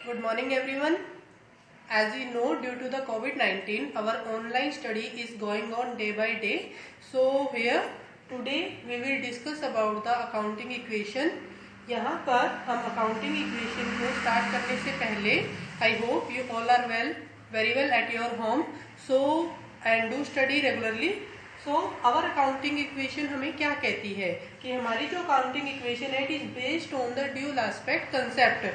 Good morning everyone. As we know, due to the COVID-19, our online study is going on day by day. So here today we will discuss about the accounting equation. यहाँ पर हम accounting equation को start करने से पहले I hope you all are very well at your home. So and do study regularly. So our accounting equation हमें क्या कहती है कि हमारी जो accounting equation है it is based on the dual aspect concept.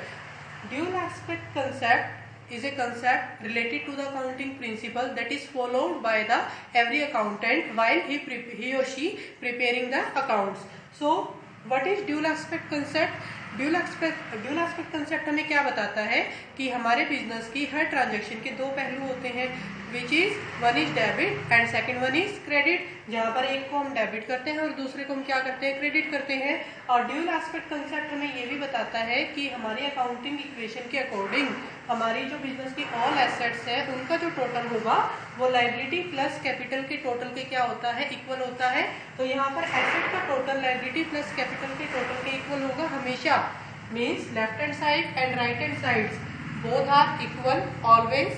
Dual aspect concept is a concept related to the accounting principle that is followed by the every accountant while he or she preparing the accounts. So what is dual aspect concept? Dual aspect concept हमें क्या बताता है कि हमारे business की हर transaction के दो पहलू होते हैं, which is one is debit and second one is credit, जहां पर एक को हम डेबिट करते हैं और दूसरे को हम क्या करते हैं, क्रेडिट करते हैं। और ड्यूल एस्पेक्ट कंसेप्ट हमें ये भी बताता है कि हमारी अकाउंटिंग इक्वेशन के अकॉर्डिंग हमारी जो बिजनेस की ऑल एसेट्स है उनका जो टोटल होगा वो लायबिलिटी प्लस कैपिटल के टोटल के क्या होता है, इक्वल होता है। तो यहाँ पर एसेट का टोटल लायबिलिटी प्लस कैपिटल के टोटल के इक्वल होगा हमेशा, means left hand side and right hand side both are equal always.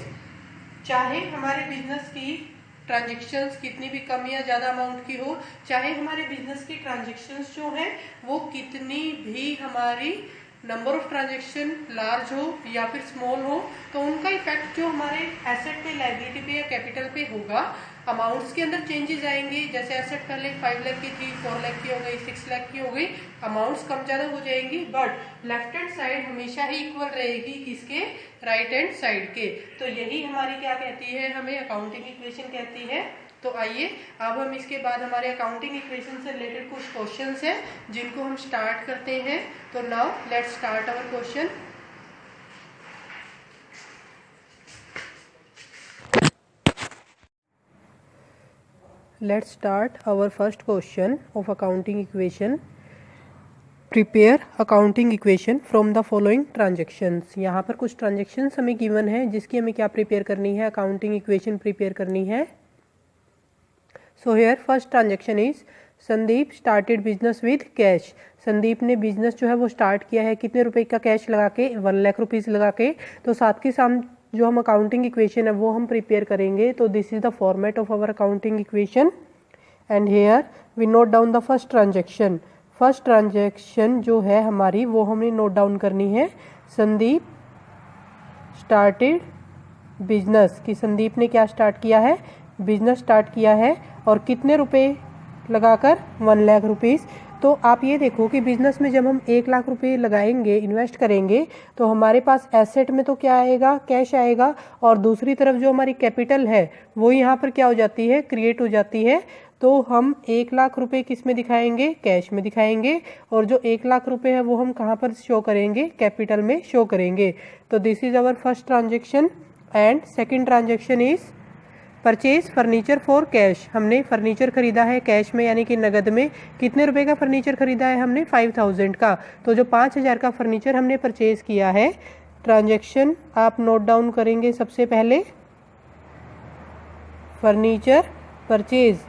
चाहे हमारे बिजनेस की ट्रांजेक्शन्स कितनी भी कम या ज़्यादा अमाउंट की हो, चाहे हमारे बिजनेस की ट्रांजेक्शन्स जो है वो कितनी भी हमारी नंबर ऑफ ट्रांजेक्शन लार्ज हो या फिर स्मॉल हो, तो उनका इफेक्ट जो हमारे एसेट पे, लायबिलिटी पे या कैपिटल पे होगा, अमाउंट्स के अंदर चेंजेस आएंगे। जैसे एसेट पहले 5 लाख की थी, 4 लाख की हो गई, 6 लाख की हो गई, अमाउंट्स कम ज़्यादा हो जाएंगी, बट लेफ्ट हैंड साइड हमेशा ही इक्वल रहेगी किसके, राइट हैंड साइड के। तो यही हमारी क्या कहती है, हमें अकाउंटिंग इक्वेशन कहती है। तो आइए अब हम इसके बाद हमारे अकाउंटिंग इक्वेशन से रिलेटेड कुछ क्वेश्चंस हैं जिनको हम स्टार्ट करते हैं। तो now let's start our question. Let's start our first question of accounting equation. Prepare accounting equation from the following transactions. यहाँ पर कुछ ट्रांजेक्शन्स हमें गिवन है जिसकी हमें क्या प्रिपेयर करनी है, अकाउंटिंग इक्वेशन प्रिपेयर करनी है। So here first transaction is Sandeep started business with cash. Sandeep ने बिजनेस जो है वो स्टार्ट किया है कितने रुपए का कैश लगा के, 1 लाख रुपीज़ लगा के। तो साथ के साथ जो हम अकाउंटिंग इक्वेशन है वो हम प्रिपेयर करेंगे। तो this is the format of our accounting equation and here we note down the first transaction. First transaction जो है हमारी वो हमें नोट डाउन करनी है। संदीप स्टार्टेड बिजनेस, कि संदीप ने क्या स्टार्ट किया है, बिजनेस स्टार्ट किया है और कितने रुपए लगाकर, 1 लाख रुपीज़। तो आप ये देखो कि बिजनेस में जब हम 1 लाख रुपए लगाएंगे, इन्वेस्ट करेंगे, तो हमारे पास एसेट में तो क्या आएगा, कैश आएगा, और दूसरी तरफ जो हमारी कैपिटल है वो यहाँ पर क्या हो जाती है, क्रिएट हो जाती है। तो हम 1 लाख रुपए किस में दिखाएंगे, कैश में दिखाएंगे, और जो 1 लाख रुपए है वो हम कहाँ पर शो करेंगे, कैपिटल में शो करेंगे। तो this is our first transaction. And second transaction is purchase furniture for cash. हमने फर्नीचर खरीदा है कैश में, यानी कि नगद में। कितने रुपए का फर्नीचर खरीदा है हमने, 5000 का। तो जो 5000 का फर्नीचर हमने परचेज किया है, ट्रांजैक्शन आप नोट डाउन करेंगे सबसे पहले, फर्नीचर परचेज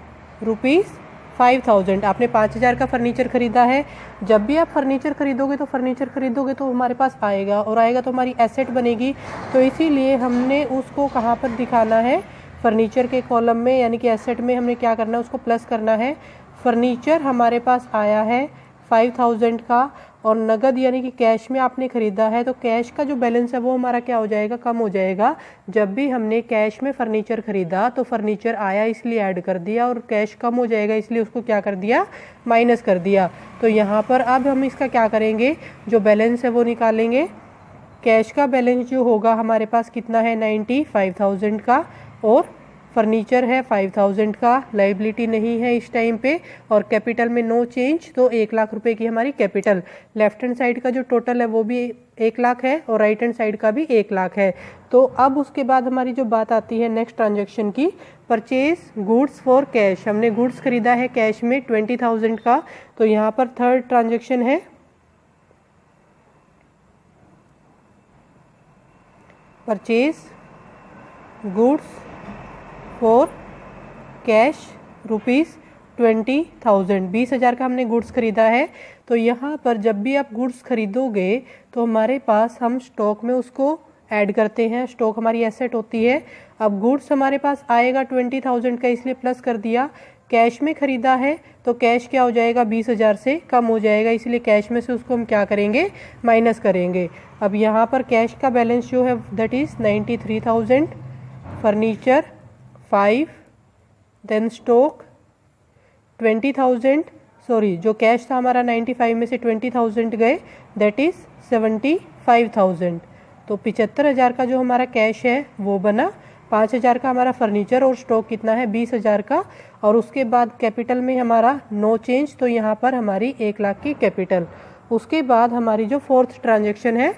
₹5000। आपने 5000 का फर्नीचर खरीदा है। जब भी आप फर्नीचर खरीदोगे तो हमारे पास आएगा, और आएगा तो हमारी एसेट बनेगी। तो इसीलिए हमने उसको कहाँ पर दिखाना है, फर्नीचर के कॉलम में, यानी कि एसेट में हमने क्या करना है, उसको प्लस करना है। फर्नीचर हमारे पास आया है 5000 का, और नगद यानी कि कैश में आपने खरीदा है, तो कैश का जो बैलेंस है वो हमारा क्या हो जाएगा, कम हो जाएगा। जब भी हमने कैश में फर्नीचर खरीदा तो फर्नीचर आया इसलिए ऐड कर दिया, और कैश कम हो जाएगा इसलिए उसको क्या कर दिया, माइनस कर दिया। तो यहाँ पर अब हम इसका क्या करेंगे, जो बैलेंस है वो निकालेंगे। कैश का बैलेंस जो होगा हमारे पास कितना है, 95,000 का, और फर्नीचर है 5000 का, लाइबिलिटी नहीं है इस टाइम पे, और कैपिटल में नो चेंज। तो 1 लाख रुपए की हमारी कैपिटल। लेफ्ट हैंड साइड का जो टोटल है वो भी 1 लाख है, और राइट हैंड साइड का भी 1 लाख है। तो अब उसके बाद हमारी जो बात आती है नेक्स्ट ट्रांजेक्शन की, परचेज गुड्स फॉर कैश। हमने गुड्स खरीदा है कैश में 20,000 का। तो यहाँ पर थर्ड ट्रांजेक्शन है परचेज गुड्स फॉर कैश 20,000, 20,000 का हमने गुड्स खरीदा है। तो यहाँ पर जब भी आप गुड्स खरीदोगे तो हमारे पास हम स्टॉक में उसको ऐड करते हैं, स्टॉक हमारी एसेट होती है। अब गुड्स हमारे पास आएगा 20,000 का, इसलिए प्लस कर दिया। कैश में खरीदा है तो कैश क्या हो जाएगा, 20,000 से कम हो जाएगा, इसलिए कैश में से उसको हम क्या करेंगे, माइनस करेंगे। अब यहाँ पर कैश का बैलेंस जो है that is 93,000, furniture 5, then stock 20,000, sorry जो कैश था हमारा 95 में से 20,000 गए, दैट इज़ 75,000। तो 75,000 का जो हमारा कैश है वो बना। 5,000 का हमारा फर्नीचर और स्टॉक कितना है, 20,000 का। और उसके बाद कैपिटल में हमारा नो चेंज, तो यहाँ पर हमारी 1 लाख की कैपिटल। उसके बाद हमारी जो फोर्थ ट्रांजेक्शन है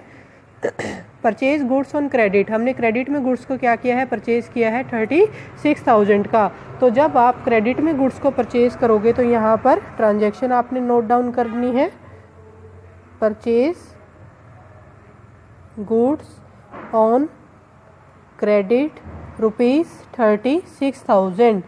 परचेज गुड्स ऑन क्रेडिट, हमने क्रेडिट में गुड्स को क्या किया है, परचेज किया है 36,000 का। तो जब आप क्रेडिट में गुड्स को परचेज करोगे तो यहाँ पर ट्रांजेक्शन आपने नोट डाउन करनी है, परचेज गुड्स ऑन क्रेडिट ₹36,000।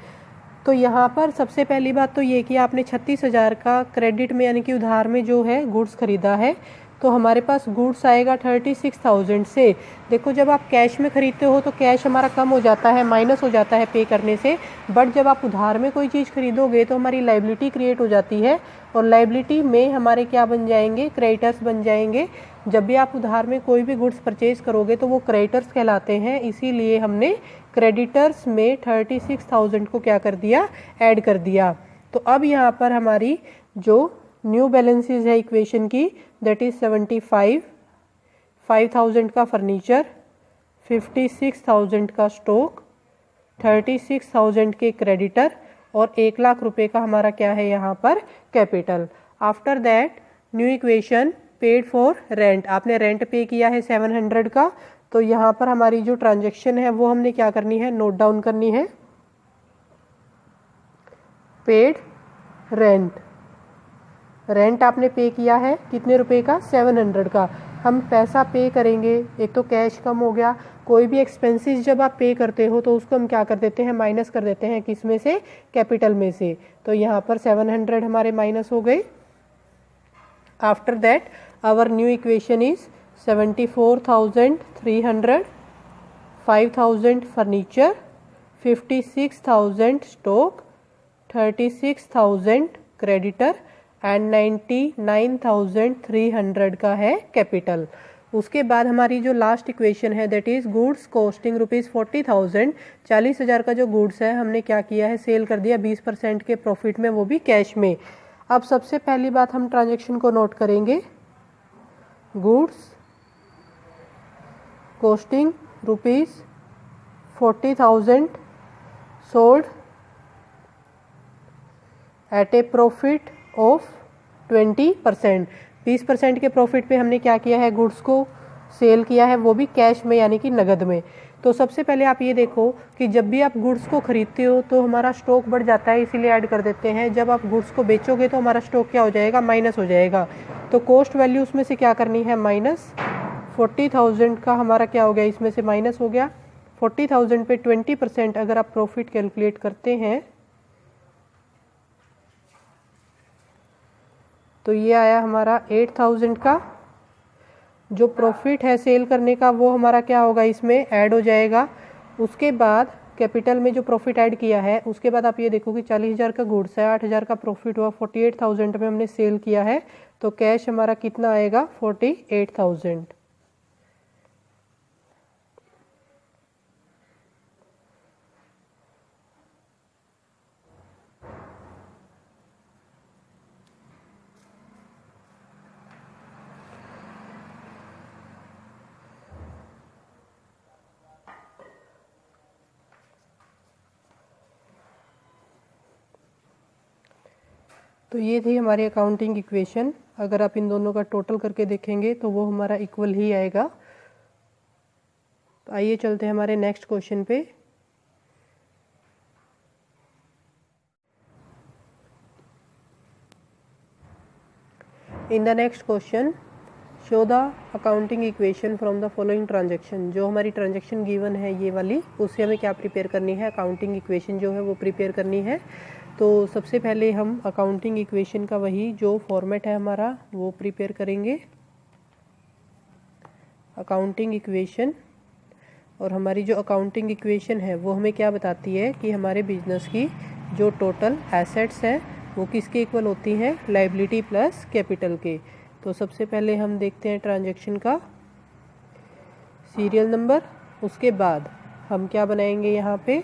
तो यहाँ पर सबसे पहली बात तो ये कि आपने 36,000 का क्रेडिट में यानी कि उधार में जो है गुड्स खरीदा है, तो हमारे पास गुड्स आएगा 36,000 से। देखो जब आप कैश में खरीदते हो तो कैश हमारा कम हो जाता है, माइनस हो जाता है पे करने से, बट जब आप उधार में कोई चीज़ खरीदोगे तो हमारी लायबिलिटी क्रिएट हो जाती है, और लायबिलिटी में हमारे क्या बन जाएंगे, क्रेडिटर्स बन जाएंगे। जब भी आप उधार में कोई भी गुड्स परचेज करोगे तो वो क्रेडिटर्स कहलाते हैं, इसीलिए हमने क्रेडिटर्स में 36,000 को क्या कर दिया, ऐड कर दिया। तो अब यहाँ पर हमारी जो न्यू बैलेंसेज है इक्वेशन की, दैट इज 75, 5,000 का फर्नीचर, 56,000 का स्टॉक, 36,000 के क्रेडिटर और 1 लाख रुपए का हमारा क्या है यहाँ पर capital. After that new equation paid for rent, आपने रेंट पे किया है 700 का, तो यहाँ पर हमारी जो ट्रांजेक्शन है वो हमने क्या करनी है, नोट डाउन करनी है, पेड रेंट। रेंट आपने पे किया है कितने रुपए का, 700 का। हम पैसा पे करेंगे, एक तो कैश कम हो गया, कोई भी एक्सपेंसेस जब आप पे करते हो तो उसको हम क्या कर देते हैं, माइनस कर देते हैं, किस में से, कैपिटल में से। तो यहाँ पर 700 हमारे माइनस हो गए। After that our new equation is 74,300, 5,000 furniture, 56,000 stock, 36,000 creditor and 99,300 का है कैपिटल। उसके बाद हमारी जो लास्ट इक्वेशन है दैट इज गुड्स कॉस्टिंग ₹40,000, 40,000 का जो गुड्स है हमने क्या किया है, सेल कर दिया 20% के प्रॉफिट में, वो भी कैश में। अब सबसे पहली बात हम ट्रांजेक्शन को नोट करेंगे, goods costing ₹40,000 sold at A profit of 20%, 20% के प्रॉफिट पे हमने क्या किया है, गुड्स को सेल किया है, वो भी कैश में यानी कि नगद में। तो सबसे पहले आप ये देखो कि जब भी आप गुड्स को खरीदते हो तो हमारा स्टॉक बढ़ जाता है, इसीलिए ऐड कर देते हैं। जब आप गुड्स को बेचोगे तो हमारा स्टॉक क्या हो जाएगा, माइनस हो जाएगा। तो कॉस्ट वैल्यू उसमें से क्या करनी है, माइनस। 40,000 का हमारा क्या हो गया, इसमें से माइनस हो गया। 40,000 पे 20% अगर आप प्रॉफिट कैलकुलेट करते हैं तो ये आया हमारा 8,000 का। जो प्रॉफिट है सेल करने का वो हमारा क्या होगा, इसमें ऐड हो जाएगा। उसके बाद कैपिटल में जो प्रॉफिट ऐड किया है उसके बाद आप ये देखो कि 40,000 का गुड्स है, 8,000 का प्रॉफिट हुआ, 48,000 में हमने सेल किया है, तो कैश हमारा कितना आएगा, 48,000। तो ये थी हमारी अकाउंटिंग इक्वेशन। अगर आप इन दोनों का टोटल करके देखेंगे तो वो हमारा इक्वल ही आएगा। तो आइए चलते हैं हमारे नेक्स्ट क्वेश्चन पे। In the next question show the accounting equation from the following transaction. जो हमारी ट्रांजेक्शन गिवन है ये वाली, उससे हमें क्या प्रिपेयर करनी है, अकाउंटिंग इक्वेशन जो है वो प्रिपेयर करनी है। तो सबसे पहले हम अकाउंटिंग इक्वेशन का वही जो फॉर्मेट है हमारा वो प्रिपेयर करेंगे, अकाउंटिंग इक्वेशन। और हमारी जो अकाउंटिंग इक्वेशन है वो हमें क्या बताती है कि हमारे बिजनेस की जो टोटल एसेट्स हैं वो किसके इक्वल होती हैं, लायबिलिटी प्लस कैपिटल के। तो सबसे पहले हम देखते हैं ट्रांजैक्शन का सीरियल नंबर, उसके बाद हम क्या बनाएंगे, यहाँ पे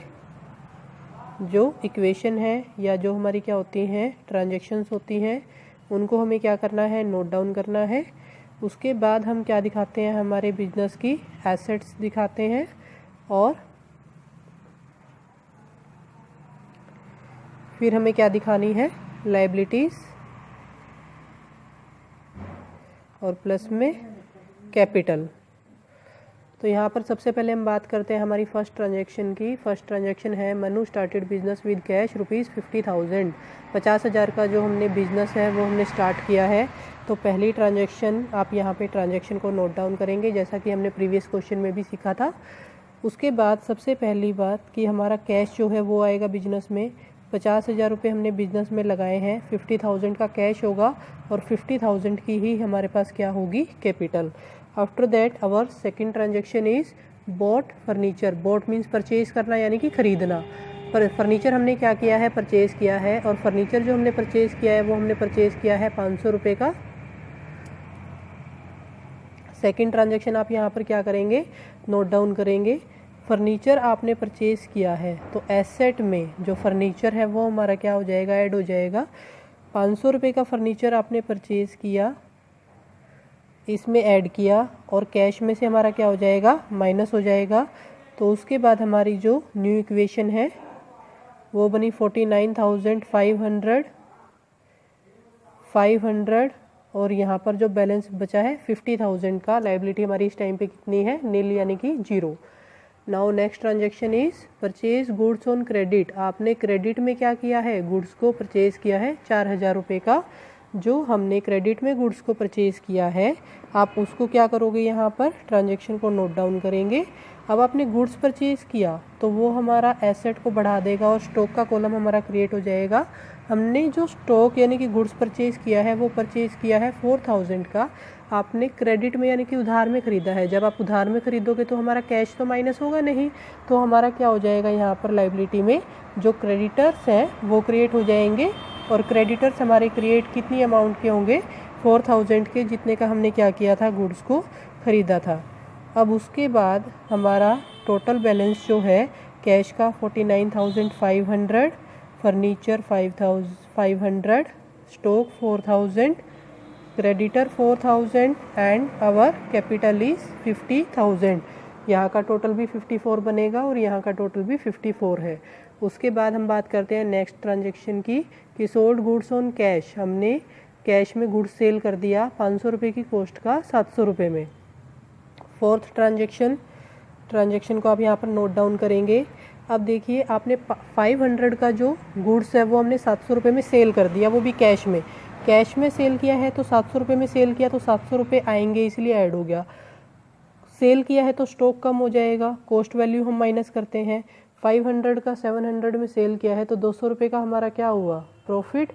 जो इक्वेशन है या जो हमारी क्या होती हैं ट्रांजैक्शंस होती हैं उनको हमें क्या करना है, नोट डाउन करना है। उसके बाद हम क्या दिखाते हैं, हमारे बिजनेस की एसेट्स दिखाते हैं और फिर हमें क्या दिखानी है, लायबिलिटीज़ और प्लस में कैपिटल। तो यहाँ पर सबसे पहले हम बात करते हैं हमारी फर्स्ट ट्रांजैक्शन की। फर्स्ट ट्रांजैक्शन है Manu started business with cash ₹50,000। 50,000 का जो हमने बिजनेस है वो हमने स्टार्ट किया है। तो पहली ट्रांजैक्शन आप यहाँ पे ट्रांजैक्शन को नोट डाउन करेंगे जैसा कि हमने प्रीवियस क्वेश्चन में भी सीखा था। उसके बाद सबसे पहली बात कि हमारा कैश जो है वो आएगा बिजनेस में। 50,000 रुपये हमने बिजनेस में लगाए हैं, 50,000 का कैश होगा और 50,000 की ही हमारे पास क्या होगी, capital. After that our second transaction is bought furniture. Bought means purchase करना यानी कि खरीदना। पर फर्नीचर हमने क्या किया है, परचेज किया है। और फर्नीचर जो हमने परचेज किया है वो हमने परचेज किया है 500 रुपये का। सेकेंड ट्रांजेक्शन आप यहाँ पर क्या करेंगे, नोट डाउन करेंगे। फर्नीचर आपने परचेज किया है तो एसेट में जो फर्नीचर है वो हमारा क्या हो जाएगा, ऐड हो जाएगा। 500 रुपये का फर्नीचर आपने परचेज किया, इसमें ऐड किया और कैश में से हमारा क्या हो जाएगा, माइनस हो जाएगा। तो उसके बाद हमारी जो न्यू इक्वेशन है वो बनी 49,500 और यहाँ पर जो बैलेंस बचा है 50,000 का। लायबिलिटी हमारी इस टाइम पे कितनी है, नील यानी कि 0। Now next transaction is purchase goods on credit. आपने क्रेडिट में क्या किया है, गुड्स को परचेज किया है 4,000 रुपये का। जो हमने क्रेडिट में गुड्स को परचेज किया है आप उसको क्या करोगे, यहाँ पर ट्रांजेक्शन को नोट डाउन करेंगे। अब आपने गुड्स परचेज किया तो वो हमारा एसेट को बढ़ा देगा और स्टॉक का कॉलम हमारा क्रिएट हो जाएगा। हमने जो स्टॉक यानी कि गुड्स परचेज किया है वो परचेज किया है 4,000 का। आपने क्रेडिट में यानी कि उधार में ख़रीदा है। जब आप उधार में ख़रीदोगे तो हमारा कैश तो माइनस होगा नहीं, तो हमारा क्या हो जाएगा, यहाँ पर लायबिलिटी में जो क्रेडिटर्स हैं वो क्रिएट हो जाएंगे। और क्रेडिटर्स हमारे क्रिएट कितनी अमाउंट के होंगे, 4,000 के, जितने का हमने क्या किया था, गुड्स को ख़रीदा था। अब उसके बाद हमारा टोटल बैलेंस जो है कैश का 49,500, furniture 5,500, stock 4,000, creditor 4,000 and our capital is 50,000। यहाँ का टोटल भी 54 बनेगा और यहाँ का टोटल भी 54 है। उसके बाद हम बात करते हैं नेक्स्ट ट्रांजेक्शन की कि सोल्ड गुड्स ऑन कैश। हमने कैश में गुड्स सेल कर दिया 500 रुपये की कॉस्ट का 700 रुपये में। फोर्थ ट्रांजेक्शन को आप यहाँ पर नोट डाउन करेंगे। अब देखिए आपने 500 का जो गुड्स है वो हमने 700 रुपये में सेल कर दिया, वो भी कैश में। कैश में सेल किया है तो 700 रुपये में सेल किया तो 700 रुपये आएंगे, इसलिए ऐड हो गया। सेल किया है तो स्टॉक कम हो जाएगा, कॉस्ट वैल्यू हम माइनस करते हैं। 500 का 700 में सेल किया है तो 200 रुपये का हमारा क्या हुआ, प्रॉफिट।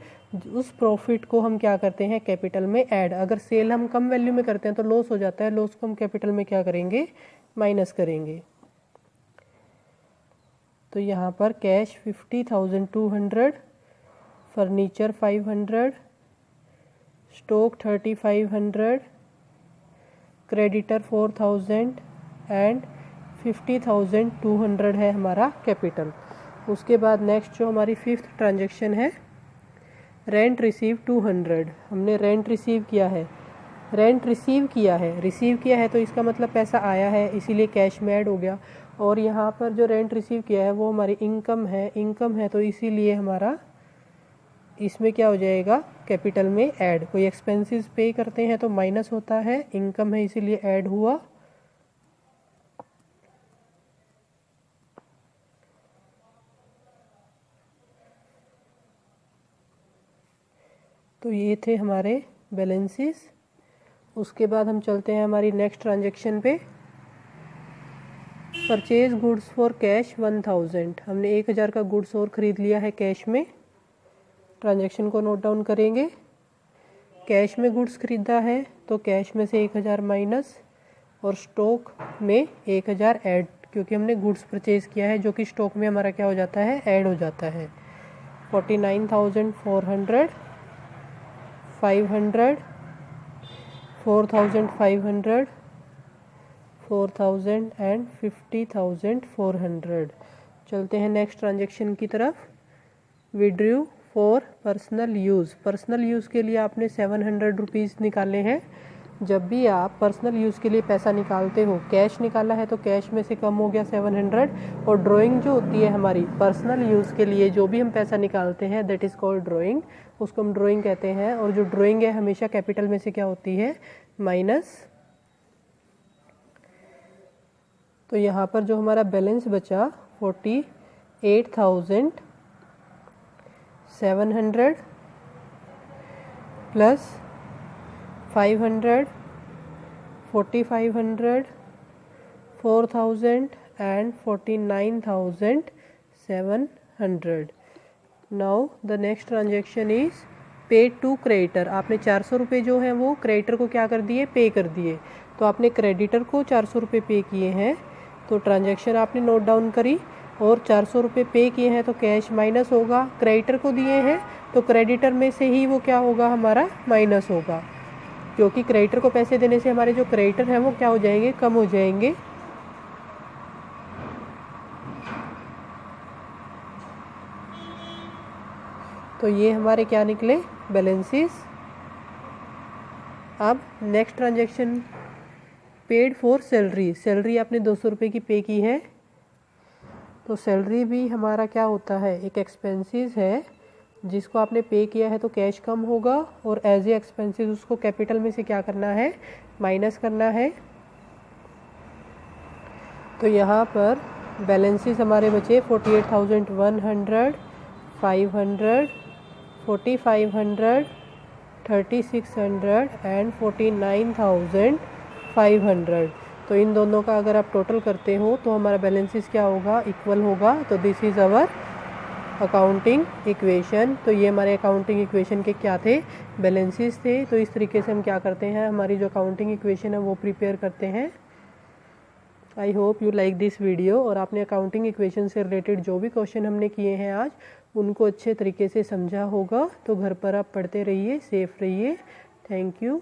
उस प्रॉफिट को हम क्या करते हैं, कैपिटल में ऐड। अगर सेल हम कम वैल्यू में करते हैं तो लॉस हो जाता है, लॉस को हम कैपिटल में क्या करेंगे, माइनस करेंगे। तो यहाँ पर cash 50,200, furniture 500, stock 3,500, creditor 4,000 and 50,200 है हमारा कैपिटल। उसके बाद नेक्स्ट जो हमारी फिफ्थ ट्रांजेक्शन है, रेंट रिसीव 200। हमने रेंट रिसीव किया है, रिसीव किया है तो इसका मतलब पैसा आया है, इसीलिए कैश में ऐड हो गया। और यहाँ पर जो रेंट रिसीव किया है वो हमारी इनकम है तो इसीलिए हमारा इसमें क्या हो जाएगा, कैपिटल में ऐड। कोई एक्सपेंसेस पे करते हैं तो माइनस होता है, इनकम है इसीलिए ऐड हुआ। तो ये थे हमारे बैलेंसेस। उसके बाद हम चलते हैं हमारी नेक्स्ट ट्रांजेक्शन पे। Purchase goods for cash 1,000। हमने 1,000 का गुड्स और ख़रीद लिया है कैश में। ट्रांजैक्शन को नोट डाउन करेंगे। कैश में गुड्स खरीदा है तो कैश में से 1000 माइनस और स्टॉक में 1000 ऐड, क्योंकि हमने गुड्स परचेज किया है जो कि स्टॉक में हमारा क्या हो जाता है, ऐड हो जाता है। 49,400, 500, 4,500, 4,000 एंड 50,400। चलते हैं नेक्स्ट ट्रांजैक्शन की तरफ। Withdrew for personal use. Personal use के लिए आपने 700 रुपीज़ निकाले हैं। जब भी आप पर्सनल यूज़ के लिए पैसा निकालते हो, कैश निकाला है तो कैश में से कम हो गया 700, और ड्राइंग जो होती है हमारी पर्सनल यूज़ के लिए जो भी हम पैसा निकालते हैं दैट इज़ कॉल्ड ड्राइंग, उसको हम ड्राइंग कहते हैं। और जो ड्राइंग है हमेशा कैपिटल में से क्या होती है, माइनस। तो यहाँ पर जो हमारा बैलेंस बचा 48,700 plus 500, 4,500, 4,000 and 49,700। Now the next transaction is paid to creditor. आपने 400 रुपये जो है वो क्रेडिटर को क्या कर दिए, पे कर दिए। तो आपने क्रेडिटर को 400 रुपये पे किए हैं, तो ट्रांजेक्शन आपने नोट डाउन करी और 400 रुपये पे किए हैं तो कैश माइनस होगा। क्रेडिटर को दिए हैं तो क्रेडिटर में से ही वो क्या होगा, हमारा माइनस होगा, क्योंकि क्रेडिटर को पैसे देने से हमारे जो क्रेडिटर हैं वो क्या हो जाएंगे, कम हो जाएंगे। तो ये हमारे क्या निकले, बैलेंसेस। अब next transaction paid for salary. Salary आपने 200 रुपये की पे की है, तो सैलरी भी हमारा क्या होता है, एक एक्सपेंसेस है जिसको आपने पे किया है तो कैश कम होगा, और एज ए एक्सपेंसेस उसको कैपिटल में से क्या करना है, माइनस करना है। तो यहाँ पर बैलेंसेस हमारे बचे 48,100, 500, 4,500, 3,600 एंड 49,500। तो इन दोनों का अगर आप टोटल करते हो तो हमारा बैलेंसेस क्या होगा, इक्वल होगा। तो this is our accounting equation. तो ये हमारे अकाउंटिंग इक्वेशन के क्या थे, बैलेंसेस थे। तो इस तरीके से हम क्या करते हैं, हमारी जो अकाउंटिंग इक्वेशन है वो प्रिपेयर करते हैं। I hope you like this video. और आपने अकाउंटिंग इक्वेशन से रिलेटेड जो भी क्वेश्चन हमने किए हैं आज, उनको अच्छे तरीके से समझा होगा। तो घर पर आप पढ़ते रहिए, सेफ रहिए। Thank you.